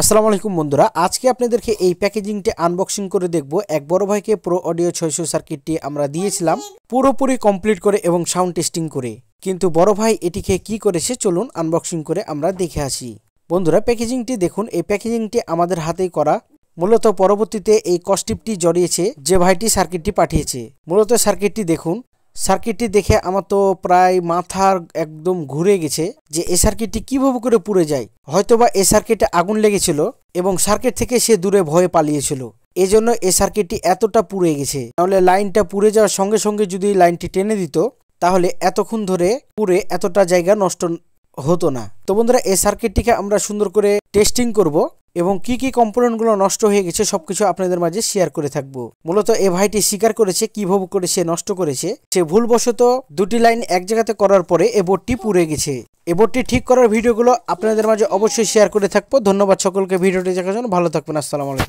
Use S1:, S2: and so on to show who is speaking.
S1: আসসালামু আলাইকুম বন্ধুরা, আজকে আপনাদেরকে এই প্যাকেজিংটি আনবক্সিং করে দেখব। এক বড় ভাইকে প্রো অডিও 600 সার্কিটটি আমরা দিয়েছিলাম পুরোপুরি কমপ্লিট করে এবং সাউন্ড টেস্টিং করে, কিন্তু বড় ভাই এটিকে কি করেছে চলুন আনবক্সিং করে আমরা দেখে আসি। বন্ধুরা, প্যাকেজিংটি দেখুন। এই প্যাকেজিংটি আমাদের হাতেই করা। মূলত পরবর্তীতে এই কস্টিপটি জড়িয়েছে যে ভাইটি সার্কিটটি পাঠিয়েছে। মূলত সার্কিটটি দেখুন। সার্কিটটি দেখে আমার তো প্রায় মাথার একদম ঘুরে গেছে যে এই সার্কিটটি কিভাবে করে পুড়ে যায়। হয়তোবা এই সার্কিটে আগুন লেগেছিল এবং সার্কিট থেকে সে দূরে ভয়ে পালিয়েছিল, এজন্য এই সার্কিটটি এতটা পুড়ে গেছে। তাহলে লাইনটা পুড়ে যাওয়ার সঙ্গে সঙ্গে যদি লাইনটি টেনে দিত তাহলে এতক্ষণ ধরে পুড়ে এতটা জায়গা নষ্ট হতো না। তো বন্ধুরা, এই সার্কিটটিকে আমরা সুন্দর করে টেস্টিং করব এবং কি কি কম্পোনেন্টগুলো নষ্ট হয়ে গেছে সবকিছু আপনাদের মাঝে শেয়ার করে থাকবো। মূলত এই ভাইটি স্বীকার করেছে কিভাবে করে সে নষ্ট করেছে। সে ভুলবশত দুটি লাইন এক জায়গাতে করার পরে এই বোর্ডটি পুড়ে গেছে। এই বোর্ডটি ঠিক করার ভিডিওগুলো আপনাদের মাঝে অবশ্যই শেয়ার করে থাকবো। ধন্যবাদ সকলকে ভিডিওটি দেখার জন্য। ভালো থাকবেন। আসসালামু আলাইকুম।